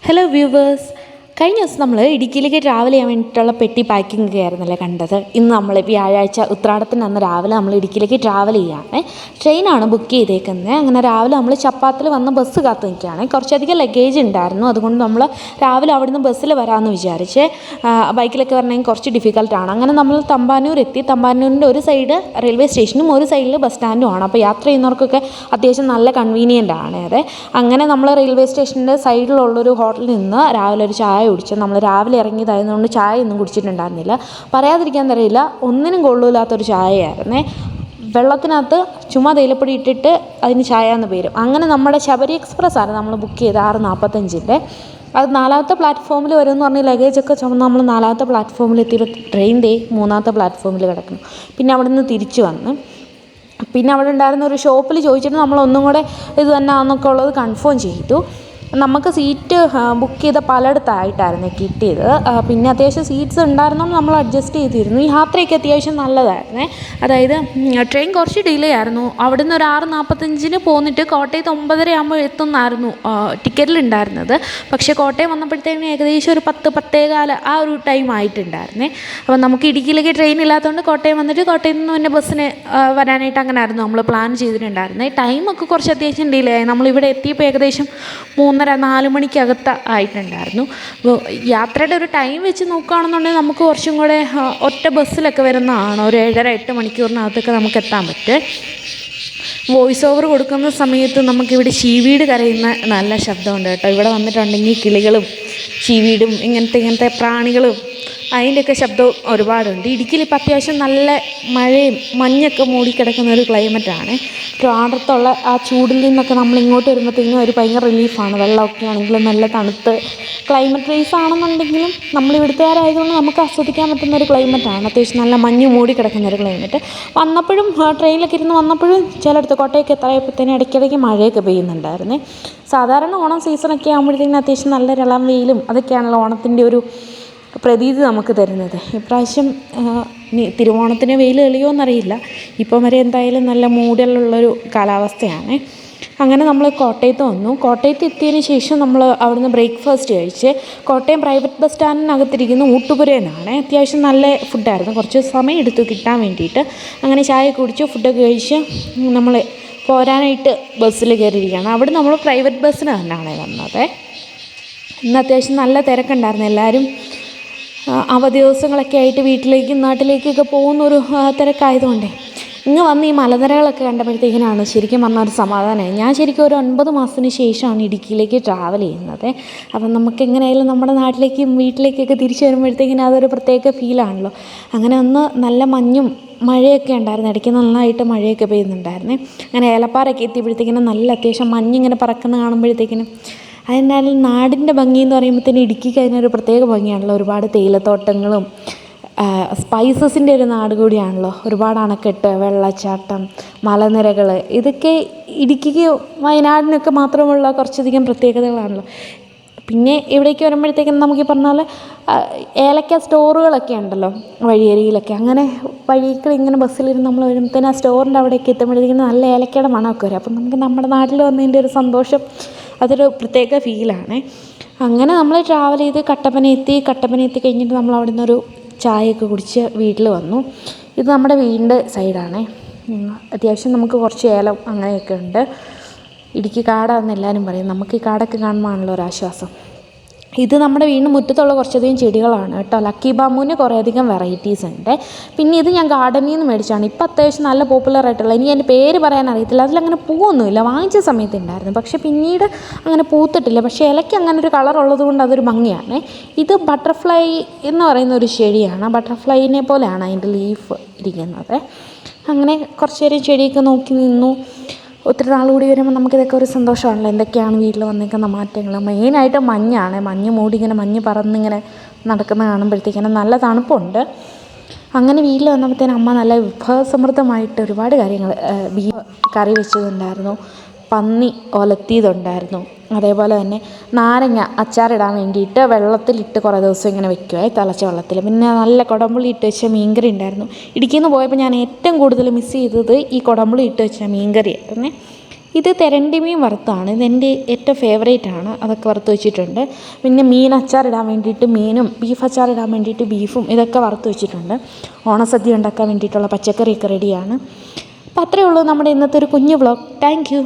Hello viewers, കഴിഞ്ഞ ദിവസം നമ്മൾ ഇടുക്കിയിലേക്ക് ട്രാവൽ ചെയ്യാൻ വേണ്ടിയിട്ടുള്ള പെട്ടി പാക്കിംഗ് ഒക്കെ ആയിരുന്നല്ലേ കണ്ടത്. ഇന്ന് നമ്മൾ വ്യാഴാഴ്ച ഉത്രാടത്തിൻ്റെ അന്ന് രാവിലെ നമ്മൾ ഇടുക്കിയിലേക്ക് ട്രാവൽ ചെയ്യുകയാണ്. ട്രെയിനാണ് ബുക്ക് ചെയ്തേക്കുന്നത്. അങ്ങനെ രാവിലെ നമ്മൾ ചപ്പാത്തിൽ വന്ന് ബസ് കാത്ത് നിൽക്കുകയാണ്. കുറച്ചധികം ലഗേജ് ഉണ്ടായിരുന്നു, അതുകൊണ്ട് നമ്മൾ രാവിലെ അവിടുന്ന് ബസ്സിൽ വരാമെന്ന് വിചാരിച്ച്. ബൈക്കിലൊക്കെ വരണമെങ്കിൽ കുറച്ച് ഡിഫിക്കൽട്ടാണ്. അങ്ങനെ നമ്മൾ തമ്പാനൂർ എത്തി. തമ്പാനൂരിൻ്റെ ഒരു സൈഡ് റെയിൽവേ സ്റ്റേഷനും ഒരു സൈഡിൽ ബസ് സ്റ്റാൻഡും ആണ്. അപ്പോൾ യാത്ര ചെയ്യുന്നവർക്കൊക്കെ അത്യാവശ്യം നല്ല കൺവീനിയൻ്റ് ആണ് അത്. അങ്ങനെ നമ്മൾ റെയിൽവേ സ്റ്റേഷൻ്റെ സൈഡിലുള്ളൊരു ഹോട്ടലിൽ നിന്ന് രാവിലെ ഒരു ചായ കുടിച്ചു. നമ്മൾ രാവിലെ ഇറങ്ങിയതായതുകൊണ്ട് ചായ ഒന്നും കുടിച്ചിട്ടുണ്ടായിരുന്നില്ല. പറയാതിരിക്കാൻ തരയില്ല, ഒന്നിനും കൊള്ളൂല്ലാത്തൊരു ചായയായിരുന്നേ. വെള്ളത്തിനകത്ത് ചുമ്മാ തേയിലപ്പൊടി ഇട്ടിട്ട് അതിന് ചായ എന്ന് പേരും. അങ്ങനെ നമ്മുടെ ശബരി എക്സ്പ്രസ് ആണ് നമ്മൾ ബുക്ക് ചെയ്ത് 6:45. അത് 4ാമത്തെ പ്ലാറ്റ്ഫോമിൽ വരുമെന്ന് പറഞ്ഞ് ലഗേജൊക്കെ ചുമന്ന് നമ്മൾ 4ാമത്തെ പ്ലാറ്റ്ഫോമിൽ എത്തിയപ്പോൾ ട്രെയിൻ 3ാമത്തെ പ്ലാറ്റ്ഫോമിൽ കിടക്കുന്നു. പിന്നെ അവിടെ നിന്ന് തിരിച്ചു വന്ന് പിന്നെ അവിടെ ഉണ്ടായിരുന്ന ഒരു ഷോപ്പിൽ ചോദിച്ചിട്ട് നമ്മൾ ഒന്നും കൂടെ ഇത് തന്നെ ആണെന്നൊക്കെ ഉള്ളത് കൺഫേം ചെയ്തു. നമുക്ക് സീറ്റ് ബുക്ക് ചെയ്ത പലയിടത്തായിട്ടായിരുന്നു കിട്ടിയത്. പിന്നെ അത്യാവശ്യം സീറ്റ്സ് ഉണ്ടായിരുന്നതുകൊണ്ട് നമ്മൾ അഡ്ജസ്റ്റ് ചെയ്തിരുന്നു. ഈ യാത്രയൊക്കെ അത്യാവശ്യം നല്ലതായിരുന്നേ. അതായത് ട്രെയിൻ കുറച്ച് ഡിലേ ആയിരുന്നു. അവിടെ നിന്ന് ഒരു 6:45 പോന്നിട്ട് കോട്ടയത്ത് 9:30 ആകുമ്പോൾ എത്തുന്നായിരുന്നു ടിക്കറ്റിലുണ്ടായിരുന്നത്. പക്ഷേ കോട്ടയം വന്നപ്പോഴത്തേക്കും ഏകദേശം ഒരു 10-10:15 ആ ഒരു ടൈം ആയിട്ടുണ്ടായിരുന്നേ. അപ്പോൾ നമുക്ക് ഇടുക്കിയിലേക്ക് ട്രെയിൻ ഇല്ലാത്തതുകൊണ്ട് കോട്ടയം വന്നിട്ട് കോട്ടയത്ത് നിന്ന് പിന്നെ ബസ്സിന് വരാനായിട്ട് അങ്ങനെ ആയിരുന്നു നമ്മൾ പ്ലാൻ ചെയ്തിട്ടുണ്ടായിരുന്നത്. ടൈമൊക്കെ കുറച്ച് അത്യാവശ്യം ഡിലേ ആയി. നമ്മളിവിടെ എത്തിയപ്പോൾ ഏകദേശം 3:30-4 മണിക്കകത്ത് ആയിട്ടുണ്ടായിരുന്നു. യാത്രയുടെ ഒരു ടൈം വെച്ച് നോക്കുകയാണെന്നുണ്ടെങ്കിൽ നമുക്ക് കുറച്ചും കൂടെ ഒറ്റ ബസ്സിലൊക്കെ വരുന്നതാണ്. ഒരു 7.5-8 മണിക്കൂറിനകത്തൊക്കെ നമുക്ക് എത്താൻ പറ്റും. വോയിസ് ഓവർ കൊടുക്കുന്ന സമയത്ത് നമുക്കിവിടെ ചീവീട് കരയുന്ന നല്ല ശബ്ദമുണ്ട് കേട്ടോ. ഇവിടെ വന്നിട്ടുണ്ടെങ്കിൽ കിളികളും ചീവീടും ഇങ്ങനത്തെ പ്രാണികളും അതിൻ്റെയൊക്കെ ശബ്ദവും ഒരുപാടുണ്ട്. ഇടുക്കിയിൽ ഇപ്പോൾ അത്യാവശ്യം നല്ല മഴയും മഞ്ഞൊക്കെ മൂടിക്കിടക്കുന്ന ഒരു ക്ലൈമറ്റാണ്. ട്രിവാൻഡ്രത്തുള്ള ആ ചൂടിൽ നിന്നൊക്കെ നമ്മൾ ഇങ്ങോട്ട് വരുമ്പോഴത്തേക്കും ഒരു ഭയങ്കര റിലീഫാണ്. വെള്ളമൊക്കെ ആണെങ്കിലും നല്ല തണുത്ത് ക്ലൈമറ്റ് റേസ് ആണെന്നുണ്ടെങ്കിലും നമ്മൾ ഇവിടുത്തുകാരായതുകൊണ്ട് നമുക്ക് ആസ്വദിക്കാൻ പറ്റുന്ന ഒരു ക്ലൈമറ്റാണ്. അത്യാവശ്യം നല്ല മഞ്ഞ് മൂടിക്കിടക്കുന്ന ഒരു ക്ലൈമറ്റ്. വന്നപ്പോഴും ട്രെയിനിലൊക്കെ ഇരുന്ന് വന്നപ്പോഴും ചിലയിടത്ത് കോട്ടയൊക്കെ എത്തായപ്പോഴത്തേനും ഇടയ്ക്കിടയ്ക്ക് മഴയൊക്കെ പെയ്യുന്നുണ്ടായിരുന്നേ. സാധാരണ ഓണം സീസണൊക്കെ ആകുമ്പോഴത്തേക്കും അത്യാവശ്യം നല്ല ഇളം വെയിലും അതൊക്കെയാണല്ലോ ഓണത്തിൻ്റെ ഒരു പ്രതീതി നമുക്ക് തരുന്നത്. ഇപ്രാവശ്യം തിരുവോണത്തിന് വെയിൽ തെളിയുമോ എന്നറിയില്ല. ഇപ്പം വരെ എന്തായാലും നല്ല മൂടലുള്ളൊരു കാലാവസ്ഥയാണ്. അങ്ങനെ നമ്മൾ കോട്ടയത്ത് വന്നു. കോട്ടയത്ത് എത്തിയതിന് ശേഷം നമ്മൾ അവിടുന്ന് ബ്രേക്ക്ഫാസ്റ്റ് കഴിച്ച് കോട്ടയം പ്രൈവറ്റ് ബസ് സ്റ്റാൻഡിനകത്തിരിക്കുന്ന ഊട്ടുപുരയെന്നാണ്. അത്യാവശ്യം നല്ല ഫുഡായിരുന്നു. കുറച്ച് സമയം എടുത്തു കിട്ടാൻ വേണ്ടിയിട്ട്. അങ്ങനെ ചായ കുടിച്ചു, ഫുഡൊക്കെ കഴിച്ച് നമ്മൾ പോരാനായിട്ട് ബസ്സിൽ കയറിയിരിക്കുകയാണ്. അവിടെ നമ്മൾ പ്രൈവറ്റ് ബസ്സിന് തന്നെയാണ് വന്നത്. ഇന്ന് അത്യാവശ്യം നല്ല തിരക്കുണ്ടായിരുന്നു. എല്ലാവരും അവധി ദിവസങ്ങളൊക്കെ ആയിട്ട് വീട്ടിലേക്കും നാട്ടിലേക്കൊക്കെ പോകുന്നൊരു തിരക്കായതുകൊണ്ടേ ഇങ്ങ് വന്ന് ഈ മലനിരകളൊക്കെ കണ്ടപ്പോഴത്തേക്കിനാണ് ശരിക്കും പറഞ്ഞാൽ ഒരു സമാധാനമായി. ഞാൻ ശരിക്കും ഒരു 9 മാസത്തിന് ശേഷമാണ് ഇടുക്കിയിലേക്ക് ട്രാവൽ ചെയ്യുന്നത്. അപ്പം നമുക്ക് എങ്ങനെയായാലും നമ്മുടെ നാട്ടിലേക്കും വീട്ടിലേക്കൊക്കെ തിരിച്ചു വരുമ്പോഴത്തേക്കിനും അതൊരു പ്രത്യേക ഫീലാണല്ലോ. അങ്ങനെ ഒന്ന് നല്ല മഞ്ഞും മഴയൊക്കെ ഉണ്ടായിരുന്നു. ഇടയ്ക്ക് നന്നായിട്ട് മഴയൊക്കെ പെയ്യുന്നുണ്ടായിരുന്നേ. അങ്ങനെ ഏലപ്പാറയൊക്കെ എത്തിയപ്പോഴത്തേക്കിനും നല്ല അത്യാവശ്യം മഞ്ഞിങ്ങനെ പറക്കുന്ന കാണുമ്പോഴത്തേക്കിനും അതിനാലും നാടിൻ്റെ ഭംഗി എന്ന് പറയുമ്പോഴത്തേനും ഇടുക്കിക്ക് അതിനൊരു പ്രത്യേക ഭംഗിയാണല്ലോ. ഒരുപാട് തേയിലത്തോട്ടങ്ങളും സ്പൈസസിൻ്റെ ഒരു നാട് കൂടിയാണല്ലോ. ഒരുപാട് അണക്കെട്ട്, വെള്ളച്ചാട്ടം, മലനിരകൾ, ഇതൊക്കെ ഇടുക്കിക്ക് വയനാടിനൊക്കെ മാത്രമുള്ള കുറച്ചധികം പ്രത്യേകതകളാണല്ലോ. പിന്നെ ഇവിടേക്ക് വരുമ്പോഴത്തേക്കും നമുക്ക് ഈ പറഞ്ഞ പോലെ ഏലക്ക സ്റ്റോറുകളൊക്കെ ഉണ്ടല്ലോ വഴിയരികിലൊക്കെ. അങ്ങനെ വഴിക്ക് ഇങ്ങനെ ബസ്സിലിരുന്ന് നമ്മൾ വരുമ്പോഴത്തേനും ആ സ്റ്റോറിൻ്റെ അവിടേക്ക് എത്തുമ്പോഴത്തേക്കും നല്ല ഏലക്കയുടെ മണമൊക്കെ വരും. അപ്പം നമുക്ക് നമ്മുടെ നാട്ടിൽ വന്നതിൻ്റെ ഒരു സന്തോഷം അതൊരു പ്രത്യേക ഫീലാണ്. അങ്ങനെ നമ്മൾ ട്രാവൽ ചെയ്ത് കട്ടപ്പന എത്തി കഴിഞ്ഞിട്ട് നമ്മൾ അവിടെ നിന്നൊരു ചായയൊക്കെ കുടിച്ച് വീട്ടിൽ വന്നു. ഇത് നമ്മുടെ വീടിൻ്റെ സൈഡാണ്. അത്യാവശ്യം നമുക്ക് കുറച്ച് ഏലം അങ്ങനെയൊക്കെ ഉണ്ട്. ഇടുക്കി കാടാണെന്ന് എല്ലാവരും പറയും. നമുക്ക് ഈ കാടൊക്കെ കാണുമ്പോഴാണല്ലോ ഒരാശ്വാസം. ഇത് നമ്മുടെ വീടിന് മുറ്റത്തുള്ള കുറച്ചധികം ചെടികളാണ് കേട്ടോ. ലക്കി ബാമ്പുവിന് കുറേയധികം വെറൈറ്റീസ് ഉണ്ട്. പിന്നെ ഇത് ഞാൻ ഗാർഡനിൽ നിന്ന് മേടിച്ചാണ്. ഇപ്പം അത്യാവശ്യം നല്ല പോപ്പുലർ ആയിട്ടുള്ള, ഇനി എൻ്റെ പേര് പറയാൻ അറിയത്തില്ല, അതിലങ്ങനെ പൂവൊന്നുമില്ല. വാങ്ങിച്ച സമയത്ത് ഉണ്ടായിരുന്നു, പക്ഷേ പിന്നീട് അങ്ങനെ പൂത്തിട്ടില്ല. പക്ഷേ ഇലയ്ക്ക് അങ്ങനെ ഒരു കളർ ഉള്ളത് കൊണ്ട് അതൊരു ഭംഗിയാണ്. ഇത് ബട്ടർഫ്ലൈ എന്ന് പറയുന്ന ഒരു ചെടിയാണ്. ബട്ടർഫ്ലൈനെ പോലെയാണ് അതിൻ്റെ ലീഫ് ഇരിക്കുന്നത്. അങ്ങനെ കുറച്ച് നേരം ചെടിയൊക്കെ നോക്കി നിന്നു. ഒത്തിരി നാൾ കൂടി വരുമ്പോൾ നമുക്കിതൊക്കെ ഒരു സന്തോഷമാണല്ലോ. എന്തൊക്കെയാണ് വീട്ടിൽ വന്നിരിക്കുന്ന മാറ്റങ്ങൾ. മെയിനായിട്ട് മഞ്ഞാണ്. മഞ്ഞ് മൂടി ഇങ്ങനെ മഞ്ഞ് പറന്നിങ്ങനെ നടക്കുന്ന കാണുമ്പോഴത്തേക്കിനും നല്ല തണുപ്പുണ്ട്. അങ്ങനെ വീട്ടിൽ വന്നപ്പോഴത്തേനും അമ്മ നല്ല വിഭവസമൃദ്ധമായിട്ട് ഒരുപാട് കാര്യങ്ങൾ, ബീഫ് കറി വെച്ചതുണ്ടായിരുന്നു, പന്നി ഒലത്തിയതുണ്ടായിരുന്നു, അതേപോലെ തന്നെ നാരങ്ങ അച്ചാറിടാൻ വേണ്ടിയിട്ട് വെള്ളത്തിലിട്ട് കുറേ ദിവസം ഇങ്ങനെ വെക്കുമേ, തിളച്ച വെള്ളത്തിൽ. പിന്നെ നല്ല കുടംപുളി ഇട്ട് വെച്ച മീൻകറി ഉണ്ടായിരുന്നു. ഇടുക്കിയിൽ നിന്ന് പോയപ്പോൾ ഞാൻ ഏറ്റവും കൂടുതൽ മിസ് ചെയ്തത് ഈ കുടംപുളി ഇട്ട് വെച്ച മീൻകറി ആയിരുന്നേ. ഇത് തെരണ്ടി മീൻ വറുത്താണ്. ഇതെൻ്റെ ഏറ്റവും ഫേവറേറ്റാണ്. അതൊക്കെ വറുത്ത് വെച്ചിട്ടുണ്ട്. പിന്നെ മീൻ അച്ചാറിടാൻ വേണ്ടിയിട്ട് മീനും ബീഫ് അച്ചാറിടാൻ വേണ്ടിയിട്ട് ബീഫും ഇതൊക്കെ വറുത്ത് വെച്ചിട്ടുണ്ട്. ഓണസദ്യ ഉണ്ടാക്കാൻ വേണ്ടിയിട്ടുള്ള പച്ചക്കറിയൊക്കെ റെഡിയാണ്. അപ്പോൾ അത്രയേ ഉള്ളൂ നമ്മുടെ ഇന്നത്തെ ഒരു കുഞ്ഞു വ്ളോഗ്. Thank you.